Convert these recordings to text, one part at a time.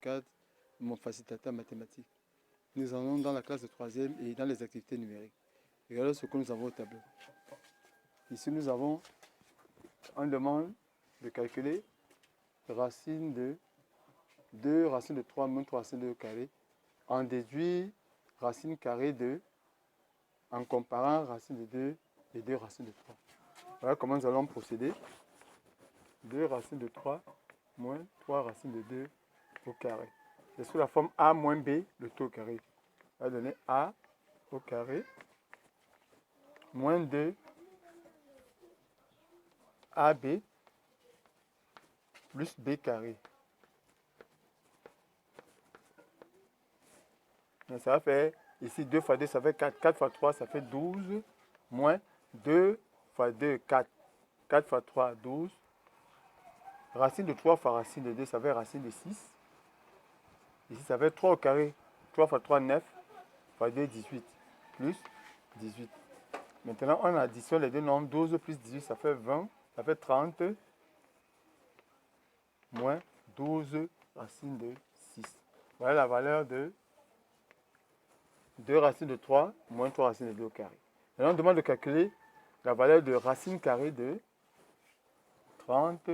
cadre de mon facilitateur mathématique. Nous en avons dans la classe de 3e et dans les activités numériques. Regardez ce que nous avons au tableau. Ici, nous avons, on demande de calculer racine de 2, racine de 3 moins 3 racine de 2 carré, en déduire racine carrée de, en comparant racine de 2 et 2 racines de 3. Voilà comment nous allons procéder. 2 racines de 3 moins 3 racines de 2 au carré. C'est sous la forme A moins B, le tout au carré. Ça va donner A au carré moins 2 AB plus B carré. Donc ça va faire ici 2 fois 2, ça fait 4. 4 fois 3, ça fait 12 moins 2 fois 2, 4. 4 fois 3, 12. Racine de 3 fois racine de 2, ça fait racine de 6. Ici, ça fait 3 au carré. 3 fois 3, 9. Fois 2, 18. Plus 18. Maintenant, on additionne les deux nombres. 12 plus 18, ça fait 20. Ça fait 30. Moins 12 racine de 6. Voilà la valeur de 2 racines de 3 moins 3 racines de 2 au carré. Maintenant, on demande de calculer la valeur de racine carrée de 30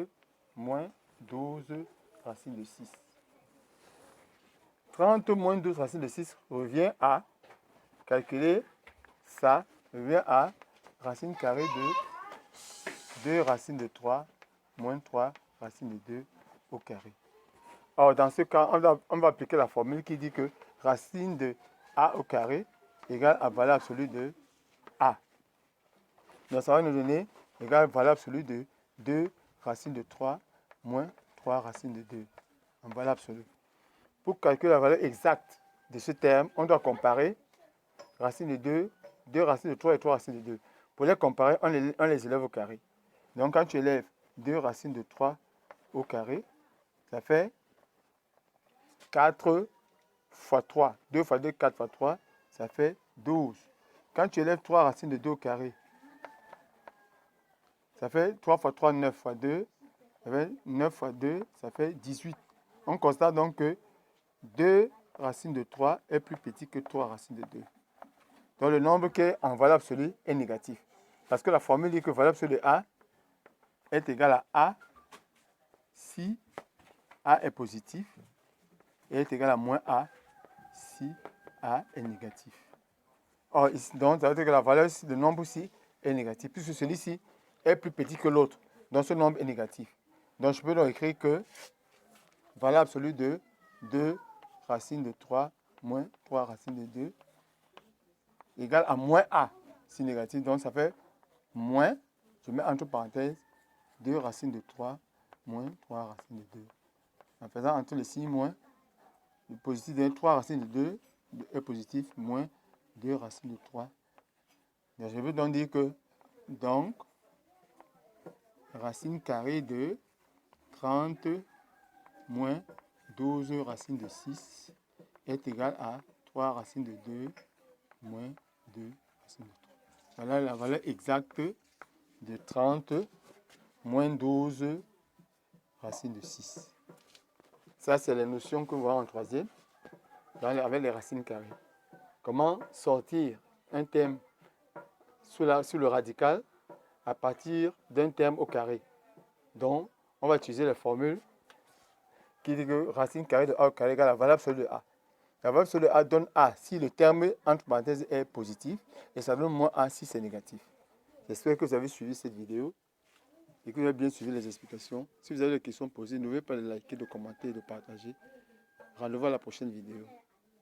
moins 12 racine de 6. 30 moins 12 racine de 6 revient à calculer ça, revient à racine carrée de 2 racines de 3 moins 3 racines de 2 au carré. Alors, dans ce cas, on va appliquer la formule qui dit que racine de A au carré égale à valeur absolue de A. Donc, ça va nous donner égale à valeur absolue de 2 racines de 3 moins 3 racines de 2 en valeur absolue. Pour calculer la valeur exacte de ce terme, on doit comparer racine de 2, 2 racines de 3 et 3 racines de 2. Pour les comparer, on les élève au carré. Donc, quand tu élèves 2 racines de 3 au carré, ça fait 4 fois 3. 2 fois 2, 4 fois 3, ça fait 12. Quand tu élèves 3 racines de 2 au carré, ça fait 3 fois 3, 9 fois 2. Ça fait 9 fois 2, ça fait 18. On constate donc que 2 racines de 3 est plus petit que 3 racines de 2. Donc le nombre qui est en valeur absolue est négatif. Parce que la formule dit que valeur absolue de A est égale à A si A est positif et est égal à moins A si A est négatif. Or, donc, ça veut dire que la valeur de nombre ici est négative, puisque celui-ci est plus petit que l'autre. Donc, ce nombre est négatif. Donc, je peux donc écrire que valeur absolue de 2 racines de 3 moins 3 racines de 2 égale à moins A si négatif. Donc, ça fait moins, je mets entre parenthèses, 2 racines de 3 moins 3 racines de 2. En faisant entre les signes moins, le positif de 3 racines de 2 est positif, moins 2 racines de 3. Donc, je veux donc dire que, donc, racine carrée de 30 moins 12 racines de 6 est égal à 3 racines de 2 moins 2 racines de 3. Voilà la valeur exacte de 30 moins 12 racines de 6. Ça, c'est les notions que vous voyez en troisième, avec les racines carrées. Comment sortir un terme sous le radical à partir d'un terme au carré. Donc, on va utiliser la formule qui dit que racine carrée de A au carré égale à la valeur absolue de A. La valeur absolue de A donne A si le terme entre parenthèses est positif et ça donne moins A si c'est négatif. J'espère que vous avez suivi cette vidéo et que vous avez bien suivi les explications. Si vous avez des questions posées, n'oubliez pas de liker, de commenter et de partager. Rendez-vous à la prochaine vidéo.